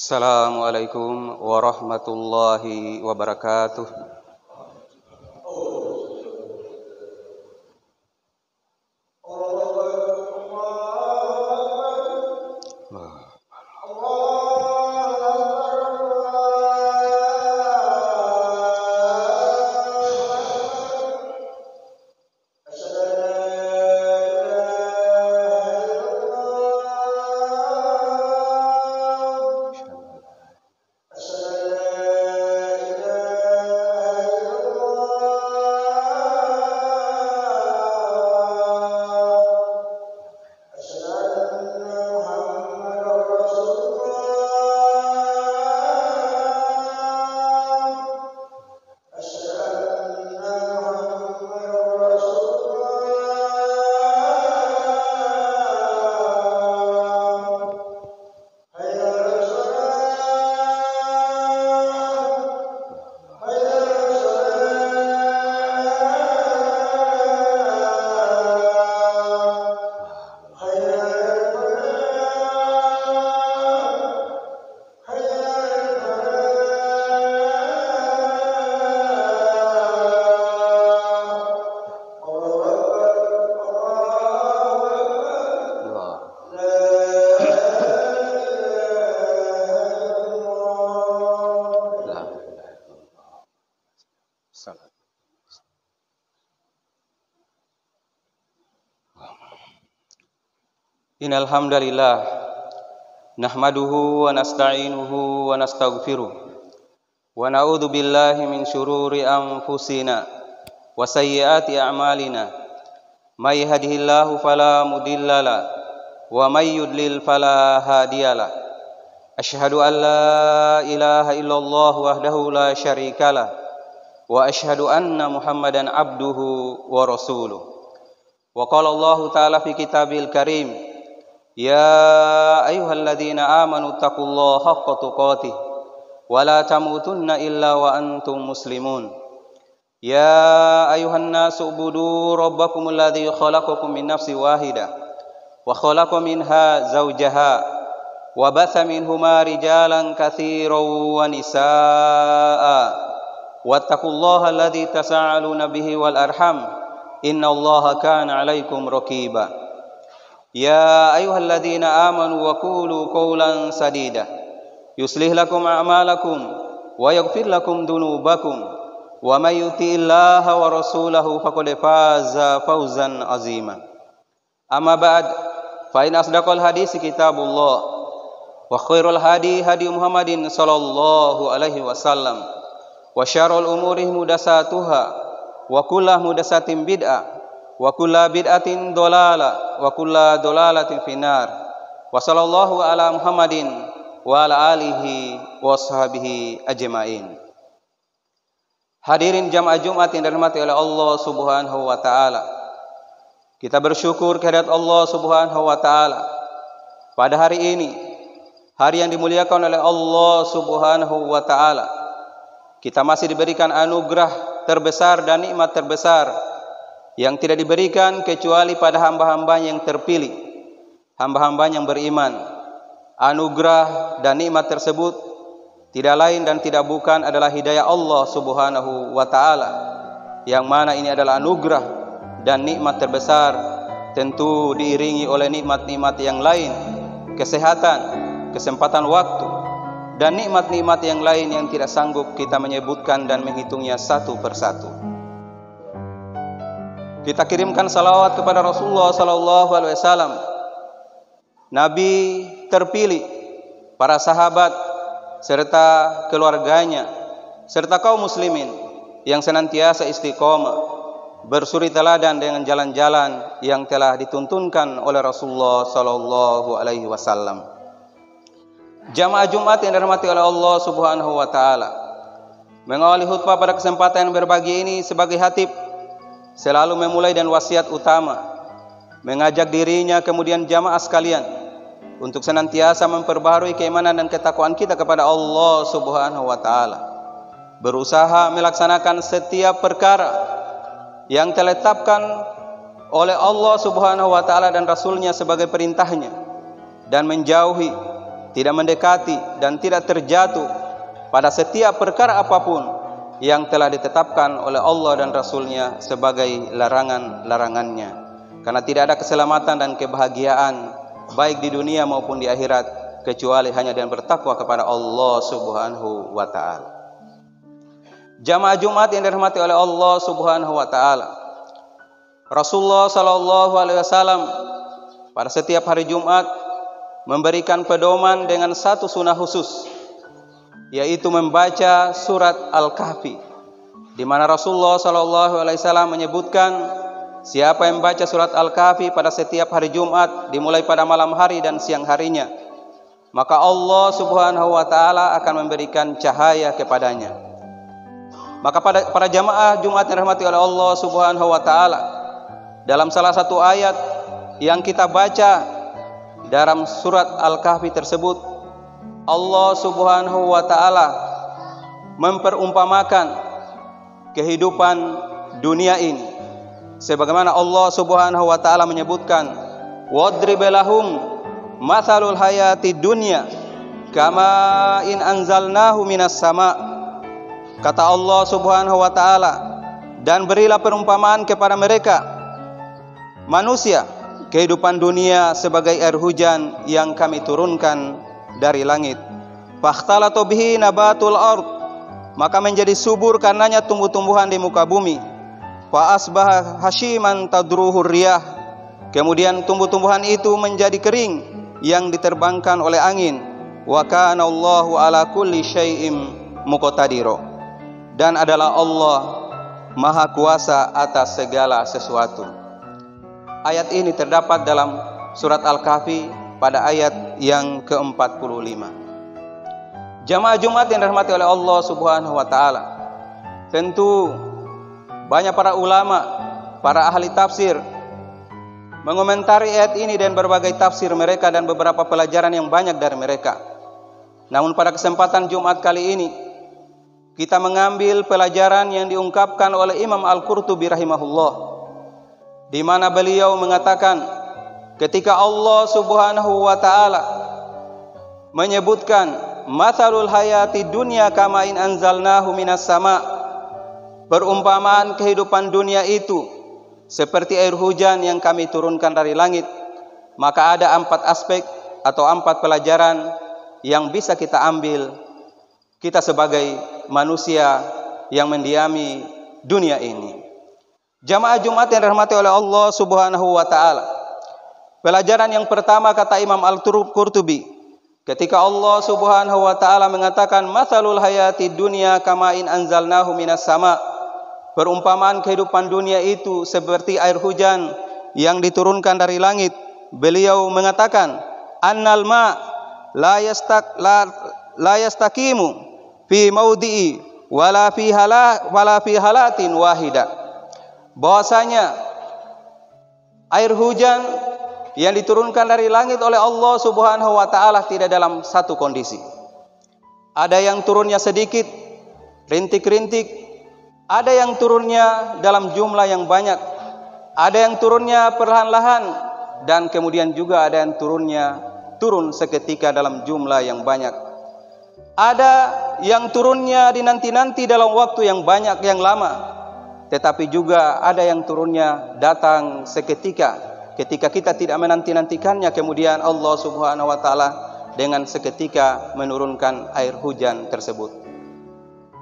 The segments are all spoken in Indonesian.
Assalamualaikum warahmatullahi wabarakatuh. Innal hamdalillah nahmaduhu wa nasta'inuhu wa nastaghfiruh wa na'udzu billahi min syururi anfusina wa sayyiati a'malina may yahdihillahu fala mudhillalah wa may yudlil fala hadiyalah asyhadu an la ilaha illallah wahdahu la syarikalah wa asyhadu anna muhammadan abduhu wa rasuluh wa qala Allah ta'ala fi kitabil karim Ya ayyuhalladzina amanu taqullaha haqqa tuqatih wa la tamutunna illa wa antum muslimun Ya ayyuhan nasu ubudu rabbakumul ladzi khalaqakum min nafsin wahidah wa khalaqa minha zawjaha wa batha minhuma rijalan katsiran wa nisaa'a wattaqullaha alladzi tasaaluna bihi wal arham innallaha kana 'alaikum raqiba Ya ayyuhalladzina amanu wa qulu qawlan sadida yuslih lakum a'malakum wa yaghfir lakum dhunubakum wa may yuti'illaha wa rasulahu faqad faza fawzan 'azima Amma ba'd fa in asdaqal hadits kitabullah wa khairul hadi hadi Muhammadin sallallahu alaihi wasallam wa syarrul umuri muhdatsatuha wa kullu muhdatsatin bid'ah wa kulla bid'atin dolalah wa kulla dolalatin finnar wa sallallahu ala Muhammadin wa ala alihi wa sahbihi ajma'in. Hadirin jamaah Jumat yang dirahmati oleh Allah Subhanahu wa taala. Kita bersyukur kehadirat Allah Subhanahu wa taala pada hari ini, hari yang dimuliakan oleh Allah Subhanahu wa taala. Kita masih diberikan anugerah terbesar dan nikmat terbesar yang tidak diberikan kecuali pada hamba-hamba yang terpilih, hamba-hamba yang beriman. Anugerah dan nikmat tersebut tidak lain dan tidak bukan adalah hidayah Allah Subhanahu wa taala, yang mana ini adalah anugerah dan nikmat terbesar, tentu diiringi oleh nikmat-nikmat yang lain, kesehatan, kesempatan waktu, dan nikmat-nikmat yang lain yang tidak sanggup kita menyebutkan dan menghitungnya satu persatu. Kita kirimkan salawat kepada Rasulullah sallallahu alaihi wasallam, Nabi terpilih, para sahabat serta keluarganya serta kaum muslimin yang senantiasa istiqomah bersuri teladan dengan jalan-jalan yang telah dituntunkan oleh Rasulullah sallallahu alaihi wasallam. Jamaah Jumat yang dirahmati oleh Allah Subhanahu wa taala, mengawali khutbah pada kesempatan yang berbagi ini sebagai khatib selalu memulai dan wasiat utama mengajak dirinya kemudian jamaah sekalian untuk senantiasa memperbaharui keimanan dan ketakwaan kita kepada Allah Subhanahu wa taala, berusaha melaksanakan setiap perkara yang ditetapkan oleh Allah Subhanahu wa taala dan Rasulnya sebagai perintahnya, dan menjauhi tidak mendekati dan tidak terjatuh pada setiap perkara apapun yang telah ditetapkan oleh Allah dan Rasul-Nya sebagai larangan-larangannya. Karena tidak ada keselamatan dan kebahagiaan baik di dunia maupun di akhirat kecuali hanya dengan bertakwa kepada Allah Subhanahu wa taala. Jamaah Jumat yang dirahmati oleh Allah Subhanahu wa taala. Rasulullah sallallahu alaihi wasallam pada setiap hari Jumat memberikan pedoman dengan satu sunnah khusus, yaitu membaca surat Al-Kahfi, di mana Rasulullah sallallahu alaihi wasallam menyebutkan siapa yang membaca surat Al-Kahfi pada setiap hari Jumat dimulai pada malam hari dan siang harinya, maka Allah Subhanahu wa taala akan memberikan cahaya kepadanya. Maka para jamaah Jumat yang dirahmati oleh Allah Subhanahu wa taala, dalam salah satu ayat yang kita baca dalam surat Al-Kahfi tersebut, Allah Subhanahu wa taala memperumpamakan kehidupan dunia ini sebagaimana Allah Subhanahu wa taala menyebutkan, wadrib lahum mathalul hayati dunya kama in anzalnahu minas sama. Kata Allah Subhanahu wa taala, dan berilah perumpamaan kepada mereka manusia kehidupan dunia sebagai air hujan yang kami turunkan dari langit. Fakhtalatu bihi nabatul ard, maka menjadi subur karenanya tumbuh-tumbuhan di muka bumi. Fa asbaha hashiman tadruhur riyah, kemudian tumbuh-tumbuhan itu menjadi kering yang diterbangkan oleh angin. Wa kana Allahu ala kulli syai'im muqtadira, dan adalah Allah Maha Kuasa atas segala sesuatu. Ayat ini terdapat dalam surat Al-Kahfi pada ayat yang ke-45. Jamaah Jumat yang dirahmati oleh Allah Subhanahu wa taala, tentu banyak para ulama, para ahli tafsir mengomentari ayat ini dan berbagai tafsir mereka dan beberapa pelajaran yang banyak dari mereka. Namun pada kesempatan Jumat kali ini kita mengambil pelajaran yang diungkapkan oleh Imam Al-Qurtubi rahimahullah, di mana beliau mengatakan ketika Allah Subhanahu wa taala menyebutkan mathalul hayati dunya kama in anzalnahu minas sama, perumpamaan kehidupan dunia itu seperti air hujan yang kami turunkan dari langit, maka ada 4 aspek atau 4 pelajaran yang bisa kita ambil kita sebagai manusia yang mendiami dunia ini. Jamaah Jumat yang dirahmati oleh Allah Subhanahu wa taala, pelajaran yang pertama kata Imam Al-Qurtubi, ketika Allah Subhanahu wa taala mengatakan mathalul hayati dunya kama in anzalnahu minas sama, perumpamaan kehidupan dunia itu seperti air hujan yang diturunkan dari langit, beliau mengatakan annal ma la yastaqimu fi maudhi'i wala fi halatin wahida, bahwasanya air hujan yang diturunkan dari langit oleh Allah Subhanahu wa taala tidak dalam satu kondisi. Ada yang turunnya sedikit, rintik-rintik, ada yang turunnya dalam jumlah yang banyak, ada yang turunnya perlahan-lahan, dan kemudian juga ada yang turun seketika dalam jumlah yang banyak. Ada yang turunnya dinanti-nanti dalam waktu yang banyak, yang lama, tetapi juga ada yang turunnya datang seketika, ketika kita tidak menanti-nantikannya, kemudian Allah Subhanahu wa taala dengan seketika menurunkan air hujan tersebut.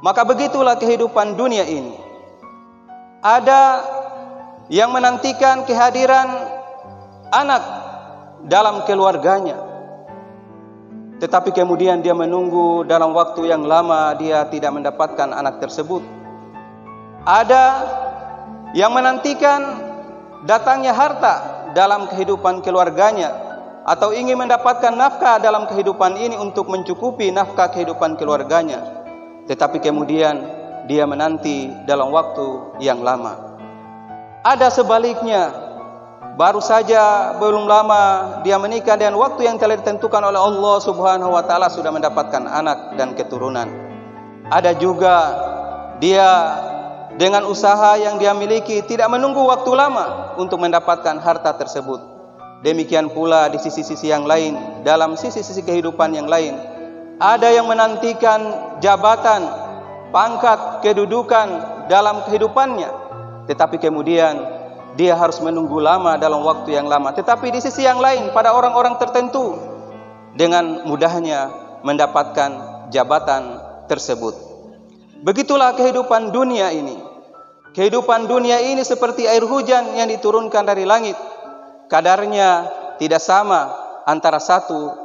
Maka begitulah kehidupan dunia ini. Ada yang menantikan kehadiran anak dalam keluarganya, tetapi kemudian dia menunggu dalam waktu yang lama, dia tidak mendapatkan anak tersebut. Ada yang menantikan datangnya harta dalam kehidupan keluarganya, atau ingin mendapatkan nafkah dalam kehidupan ini untuk mencukupi nafkah kehidupan keluarganya, tetapi kemudian dia menanti dalam waktu yang lama. Ada sebaliknya, baru saja belum lama dia menikah dan waktu yang telah ditentukan oleh Allah Subhanahu wa taala sudah mendapatkan anak dan keturunan. Ada juga dia dengan usaha yang dia miliki tidak menunggu waktu lama untuk mendapatkan harta tersebut. Demikian pula di sisi-sisi yang lain, dalam sisi-sisi kehidupan yang lain, ada yang menantikan jabatan, pangkat, kedudukan dalam kehidupannya, tetapi kemudian dia harus menunggu lama dalam waktu yang lama. Tetapi di sisi yang lain, pada orang-orang tertentu dengan mudahnya mendapatkan jabatan tersebut. Begitulah kehidupan dunia ini. Kehidupan dunia ini seperti air hujan yang diturunkan dari langit. Kadarnya tidak sama antara satu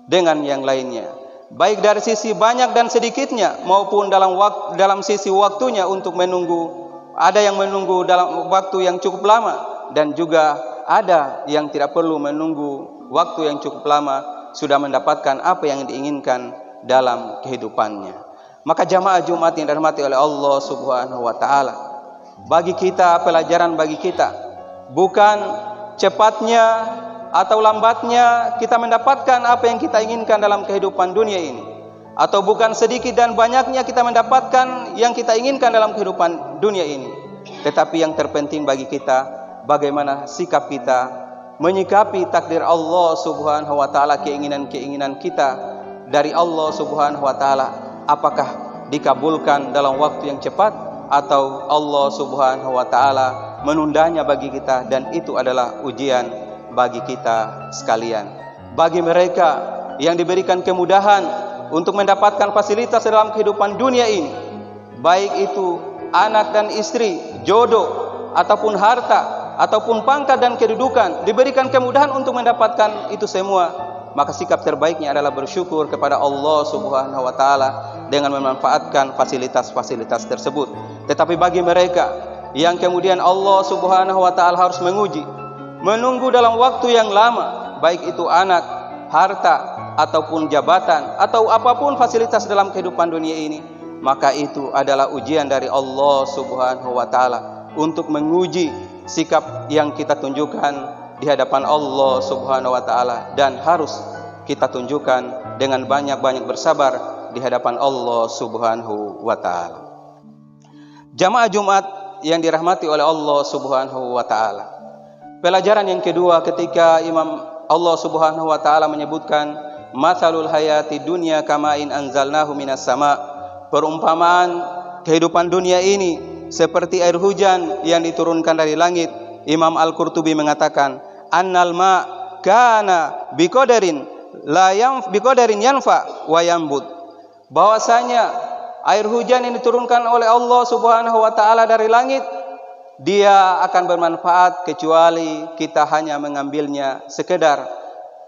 dengan yang lainnya, baik dari sisi banyak dan sedikitnya maupun dalam sisi waktunya untuk menunggu. Ada yang menunggu dalam waktu yang cukup lama, dan juga ada yang tidak perlu menunggu waktu yang cukup lama, sudah mendapatkan apa yang diinginkan dalam kehidupannya. Maka jamaah Jumat yang dirahmati oleh Allah Subhanahu wa taala, bagi kita, pelajaran bagi kita, bukan cepatnya atau lambatnya kita mendapatkan apa yang kita inginkan dalam kehidupan dunia ini, atau bukan sedikit dan banyaknya kita mendapatkan yang kita inginkan dalam kehidupan dunia ini. Tetapi yang terpenting bagi kita, bagaimana sikap kita menyikapi takdir Allah Subhanahu wa taala, keinginan-keinginan kita dari Allah Subhanahu wa taala, apakah dikabulkan dalam waktu yang cepat atau Allah Subhanahu wa taala menundanya bagi kita, dan itu adalah ujian bagi kita sekalian. Bagi mereka yang diberikan kemudahan untuk mendapatkan fasilitas dalam kehidupan dunia ini, baik itu anak dan istri, jodoh, ataupun harta, ataupun pangkat dan kedudukan, diberikan kemudahan untuk mendapatkan itu semua, maka sikap terbaiknya adalah bersyukur kepada Allah Subhanahu wa taala dengan memanfaatkan fasilitas-fasilitas tersebut. Tetapi bagi mereka yang kemudian Allah Subhanahu wa taala harus menguji, menunggu dalam waktu yang lama, baik itu anak, harta, ataupun jabatan, atau apapun fasilitas dalam kehidupan dunia ini, maka itu adalah ujian dari Allah Subhanahu wa taala untuk menguji sikap yang kita tunjukkan di hadapan Allah Subhanahu wa taala, dan harus kita tunjukkan dengan banyak-banyak bersabar di hadapan Allah Subhanahu wa taala. Jamaah Jumat yang dirahmati oleh Allah Subhanahu wa taala, pelajaran yang kedua ketika Imam Allah Subhanahu wa taala menyebutkan matsalul hayati dunya kamain anzalnahu minas sama, perumpamaan kehidupan dunia ini seperti air hujan yang diturunkan dari langit. Imam Al-Qurtubi mengatakan annal ma kana biqadarin yanfa wa yambut, bahwasanya air hujan yang diturunkan oleh Allah Subhanahu wa taala dari langit, dia akan bermanfaat kecuali kita hanya mengambilnya sekedar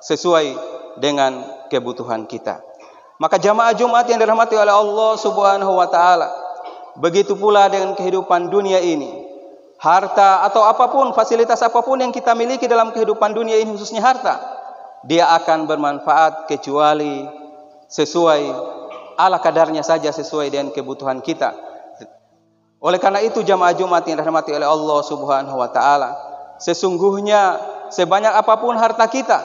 sesuai dengan kebutuhan kita. Maka jamaah Jumat yang dirahmati oleh Allah Subhanahu wa taala, begitu pula dengan kehidupan dunia ini. Harta atau apapun, fasilitas apapun yang kita miliki dalam kehidupan dunia ini, khususnya harta, dia akan bermanfaat kecuali sesuai ala kadarnya saja, sesuai dengan kebutuhan kita. Oleh karena itu jamaah Jumat yang dirahmati oleh Allah Subhanahu wa taala, sesungguhnya sebanyak apapun harta kita,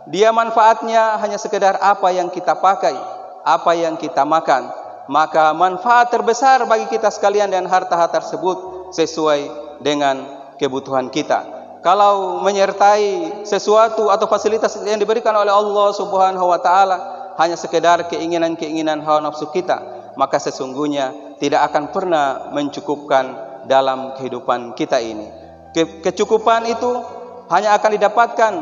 dia manfaatnya hanya sekedar apa yang kita pakai, apa yang kita makan. Maka manfaat terbesar bagi kita sekalian dan harta-harta tersebut sesuai dengan kebutuhan kita. Kalau menyertai sesuatu atau fasilitas yang diberikan oleh Allah Subhanahu wa taala hanya sekedar keinginan-keinginan hawa nafsu kita, maka sesungguhnya tidak akan pernah mencukupkan dalam kehidupan kita ini. Kecukupan itu hanya akan didapatkan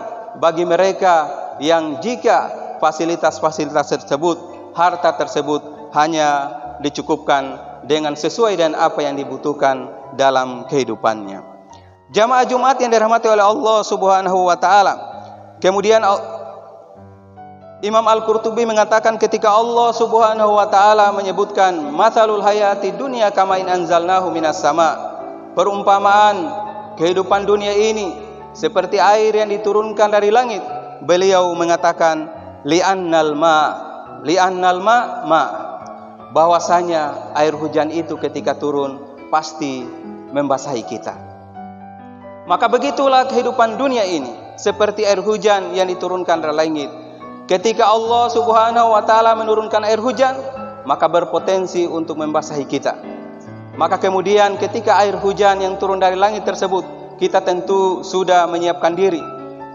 bagi mereka yang jika fasilitas-fasilitas tersebut, harta tersebut hanya dicukupkan dengan sesuai dengan apa yang dibutuhkan dalam kehidupannya. Jamaah Jumat yang dirahmati oleh Allah Subhanahu wa taala, kemudian Imam Al-Qurtubi mengatakan ketika Allah Subhanahu wa taala menyebutkan matsalul hayati dunya kamain anzalnahu minas sama, perumpamaan kehidupan dunia ini seperti air yang diturunkan dari langit, beliau mengatakan li'annal ma, bahwasanya air hujan itu ketika turun pasti membasahi kita. Maka begitulah kehidupan dunia ini, seperti air hujan yang diturunkan dari langit. Ketika Allah Subhanahu wa taala menurunkan air hujan, maka berpotensi untuk membasahi kita. Maka kemudian ketika air hujan yang turun dari langit tersebut, kita tentu sudah menyiapkan diri.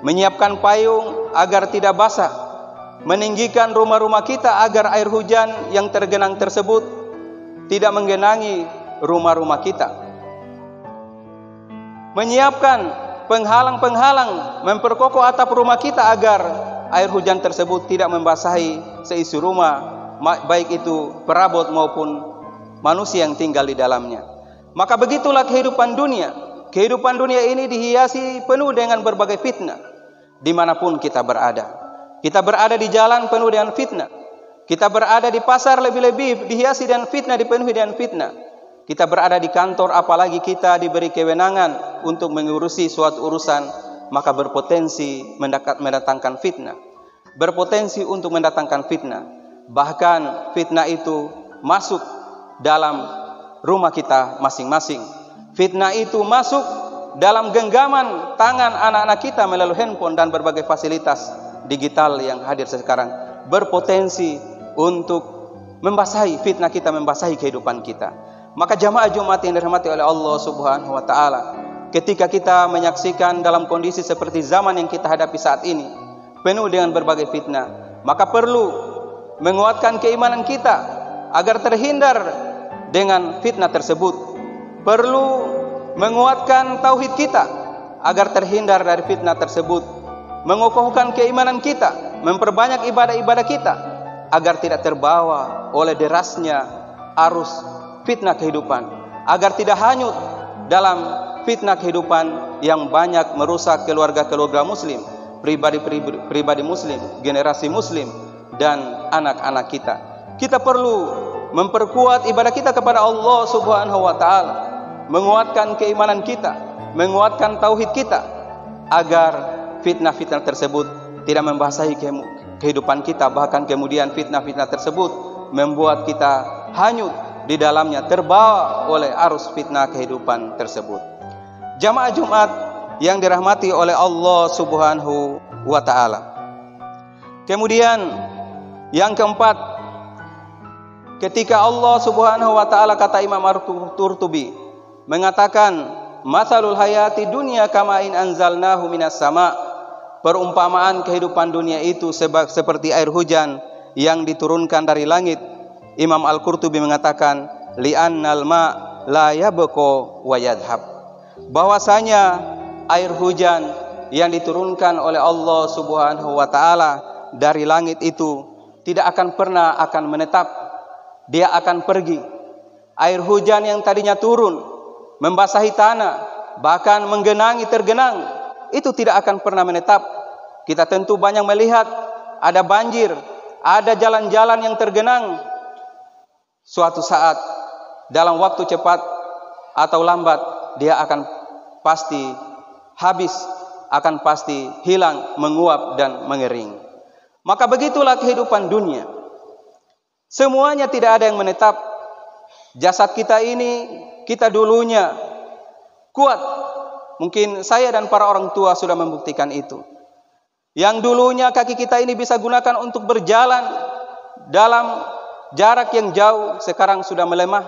menyiapkan payung agar tidak basah, meninggikan rumah-rumah kita agar air hujan yang tergenang tersebut tidak menggenangi rumah-rumah kita, menyiapkan penghalang-penghalang, memperkokoh atap rumah kita agar air hujan tersebut tidak membasahi seisi rumah, baik itu perabot maupun manusia yang tinggal di dalamnya. Maka begitulah kehidupan dunia. Kehidupan dunia ini dihiasi penuh dengan berbagai fitnah dimanapun kita berada. Kita berada di jalan penuh dengan fitnah. Kita berada di pasar lebih-lebih dihiasi dengan fitnah, dipenuhi dengan fitnah. Kita berada di kantor, apalagi kita diberi kewenangan untuk mengurusi suatu urusan, maka berpotensi mendatangkan fitnah. Berpotensi untuk mendatangkan fitnah. Bahkan fitnah itu masuk dalam rumah kita masing-masing. Fitnah itu masuk dalam genggaman tangan anak-anak kita melalui handphone dan berbagai fasilitas digital yang hadir sekarang. Berpotensi untuk membasahi, fitnah kita membasahi kehidupan kita. Maka jamaah Jumat yang dirahmati oleh Allah Subhanahu wa taala, ketika kita menyaksikan dalam kondisi seperti zaman yang kita hadapi saat ini, penuh dengan berbagai fitnah, maka perlu menguatkan keimanan kita agar terhindar dengan fitnah tersebut. Perlu menguatkan tauhid kita agar terhindar dari fitnah tersebut. Mengokohkan keimanan kita, memperbanyak ibadah-ibadah kita agar tidak terbawa oleh derasnya arus fitnah kehidupan, agar tidak hanyut dalam fitnah kehidupan yang banyak merusak keluarga-keluarga muslim, pribadi muslim, generasi muslim, dan anak-anak kita. Kita perlu memperkuat ibadah kita kepada Allah Subhanahu wa taala, menguatkan keimanan kita, menguatkan tauhid kita agar fitnah-fitnah tersebut tidak membasahi kehidupan kita, bahkan kemudian fitnah-fitnah tersebut membuat kita hanyut di dalamnya, terbawa oleh arus fitnah kehidupan tersebut. Jamaah Jumat yang dirahmati oleh Allah Subhanahu wa taala. Kemudian yang keempat, ketika Allah Subhanahu wa taala, kata Imam Al-Qurtubi, mengatakan matsalul hayati dunya kama in anzalnahu minas sama, perumpamaan kehidupan dunia itu seperti air hujan yang diturunkan dari langit. Imam Al-Qurtubi mengatakan li'annal ma la yabqa wa yadhhab, bahwasanya air hujan yang diturunkan oleh Allah Subhanahu wa taala dari langit itu tidak akan pernah akan menetap, dia akan pergi. Air hujan yang tadinya turun membasahi tanah, bahkan menggenangi, tergenang, itu tidak akan pernah menetap. Kita tentu banyak melihat ada banjir, ada jalan-jalan yang tergenang. Suatu saat dalam waktu cepat atau lambat dia akan pasti habis, akan pasti hilang, menguap dan mengering. Maka begitulah kehidupan dunia. Semuanya tidak ada yang menetap. Jasad kita ini, kita dulunya kuat. Mungkin saya dan para orang tua sudah membuktikan itu. Yang dulunya kaki kita ini bisa gunakan untuk berjalan dalam jarak yang jauh, sekarang sudah melemah.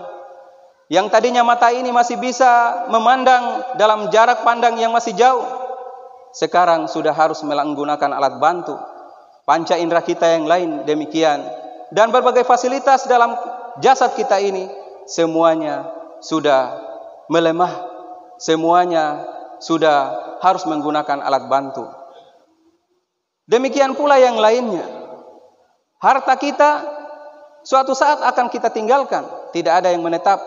Yang tadinya mata ini masih bisa memandang dalam jarak pandang yang masih jauh, sekarang sudah harus menggunakan alat bantu. Panca indera kita yang lain demikian. Dan berbagai fasilitas dalam jasad kita ini, semuanya sudah melemah. Semuanya sudah harus menggunakan alat bantu. Demikian pula yang lainnya. Harta kita suatu saat akan kita tinggalkan, tidak ada yang menetap.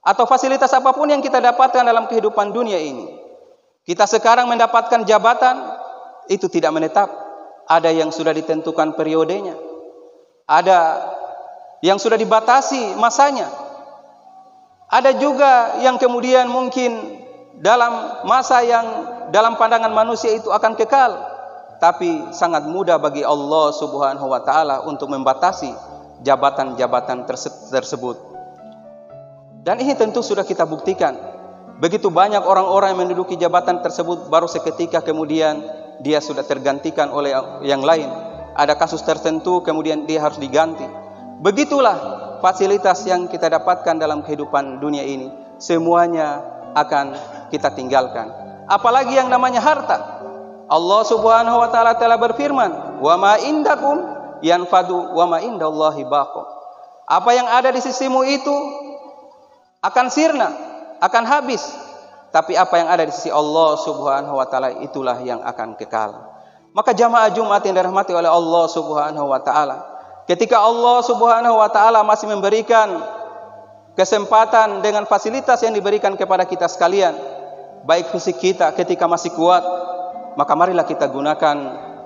Atau fasilitas apapun yang kita dapatkan dalam kehidupan dunia ini. Kita sekarang mendapatkan jabatan, itu tidak menetap. Ada yang sudah ditentukan periodenya. Ada yang sudah dibatasi masanya. Ada juga yang kemudian mungkin dalam masa yang dalam pandangan manusia itu akan kekal. Tapi sangat mudah bagi Allah Subhanahu wa taala untuk membatasi jabatan-jabatan tersebut. Dan ini tentu sudah kita buktikan. Begitu banyak orang-orang yang menduduki jabatan tersebut, baru seketika kemudian dia sudah tergantikan oleh yang lain. Ada kasus tertentu kemudian dia harus diganti. Begitulah fasilitas yang kita dapatkan dalam kehidupan dunia ini, semuanya akan kita tinggalkan. Apalagi yang namanya harta. Allah Subhanahu wa taala telah berfirman, "Wa ma indakum yanfadu wa ma indallahi baqo." Apa yang ada di sisimu itu akan sirna, akan habis. Tapi apa yang ada di sisi Allah Subhanahu wa taala itulah yang akan kekal. Maka jamaah Jumat yang dirahmati oleh Allah Subhanahu wa taala, ketika Allah Subhanahu wa taala masih memberikan kesempatan dengan fasilitas yang diberikan kepada kita sekalian, baik fisik kita ketika masih kuat, maka marilah kita gunakan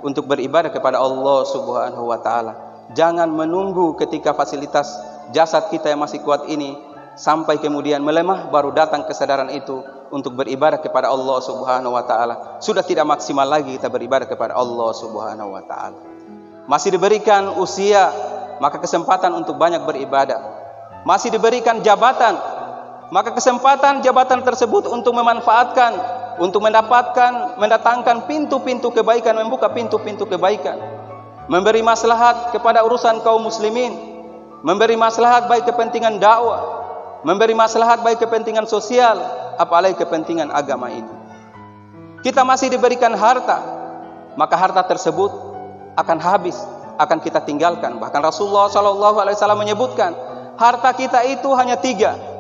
untuk beribadah kepada Allah Subhanahu wa taala. Jangan menunggu ketika fasilitas jasad kita yang masih kuat ini sampai kemudian melemah baru datang kesadaran itu untuk beribadah kepada Allah Subhanahu wa taala. Sudah tidak maksimal lagi kita beribadah kepada Allah Subhanahu wa taala. Masih diberikan usia, maka kesempatan untuk banyak beribadah. Masih diberikan jabatan, maka kesempatan jabatan tersebut untuk memanfaatkan, untuk mendatangkan pintu-pintu kebaikan, membuka pintu-pintu kebaikan, memberi maslahat kepada urusan kaum muslimin, memberi maslahat baik kepentingan dakwah, memberi maslahat baik kepentingan sosial, apalagi kepentingan agama ini. Kita masih diberikan harta, maka harta tersebut akan habis, akan kita tinggalkan. Bahkan Rasulullah SAW menyebutkan, harta kita itu hanya 3.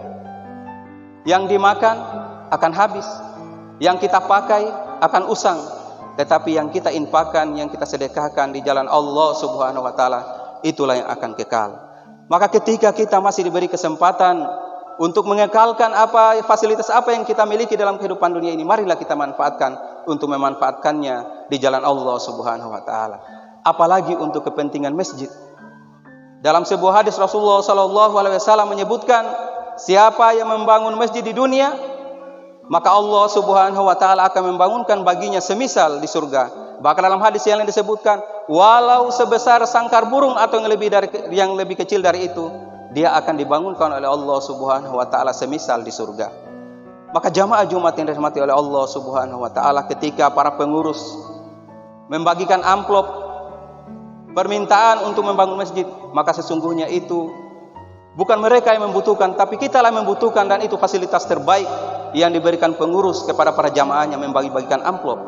Yang dimakan akan habis, yang kita pakai akan usang, tetapi yang kita infakkan, yang kita sedekahkan di jalan Allah Subhanahu wa taala, itulah yang akan kekal. Maka ketika kita masih diberi kesempatan untuk mengekalkan fasilitas apa yang kita miliki dalam kehidupan dunia ini, marilah kita manfaatkan untuk memanfaatkannya di jalan Allah Subhanahu wa taala. Apalagi untuk kepentingan masjid. Dalam sebuah hadis Rasulullah SAW menyebutkan, siapa yang membangun masjid di dunia, maka Allah Subhanahu wa taala akan membangunkan baginya semisal di surga. Bahkan dalam hadis yang lain disebutkan, walau sebesar sangkar burung atau yang lebih kecil dari itu, dia akan dibangunkan oleh Allah Subhanahu wa taala semisal di surga. Maka jamaah Jumat yang dirahmati oleh Allah Subhanahu wa taala, ketika para pengurus membagikan amplop permintaan untuk membangun masjid, maka sesungguhnya itu bukan mereka yang membutuhkan, tapi kita lah yang membutuhkan, dan itu fasilitas terbaik yang diberikan pengurus kepada para jamaahnya, membagi-bagikan amplop.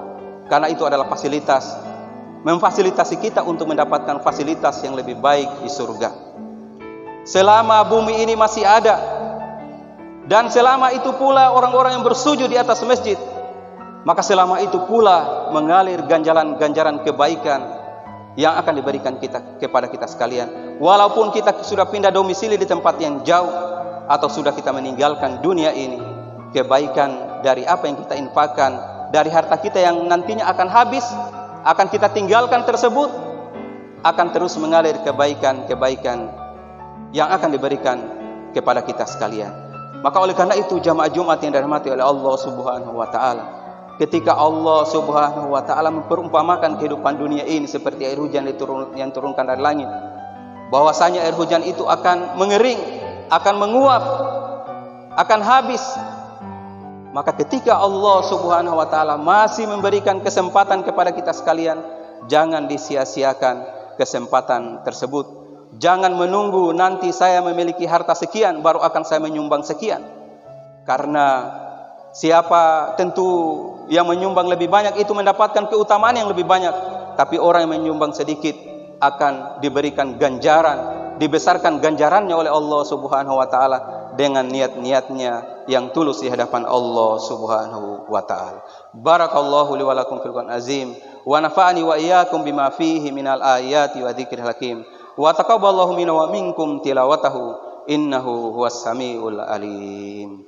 Karena itu adalah fasilitas, memfasilitasi kita untuk mendapatkan fasilitas yang lebih baik di surga. Selama bumi ini masih ada, dan selama itu pula orang-orang yang bersujud di atas masjid, maka selama itu pula mengalir ganjaran-ganjaran kebaikan yang akan diberikan kepada kita sekalian. Walaupun kita sudah pindah domisili di tempat yang jauh, atau sudah kita meninggalkan dunia ini, kebaikan dari apa yang kita infakkan, dari harta kita yang nantinya akan habis, akan kita tinggalkan tersebut, akan terus mengalir kebaikan-kebaikan yang akan diberikan kepada kita sekalian. Maka oleh karena itu jamaah Jumat yang dirahmati oleh Allah Subhanahu wa taala, ketika Allah Subhanahu wa taala memperumpamakan kehidupan dunia ini seperti air hujan yang turunkan dari langit, bahwasanya air hujan itu akan mengering, akan menguap, akan habis. Maka ketika Allah Subhanahu wa taala masih memberikan kesempatan kepada kita sekalian, jangan disia-siakan kesempatan tersebut. Jangan menunggu nanti saya memiliki harta sekian baru akan saya menyumbang sekian. Karena siapa tentu yang menyumbang lebih banyak itu mendapatkan keutamaan yang lebih banyak, tapi orang yang menyumbang sedikit akan diberikan ganjaran, dibesarkan ganjarannya oleh Allah Subhanahu wa taala dengan niat-niatnya yang tulus di hadapan Allah Subhanahu wa taala. Barakallahu li wa lakum fil Qur'an azim wa nafa'ani wa iyyakum bima fihi minal ayati wa dzikril hakim. Wa taqabbalallahu minna wa minkum tilawatahu innahu huwas samiul alim.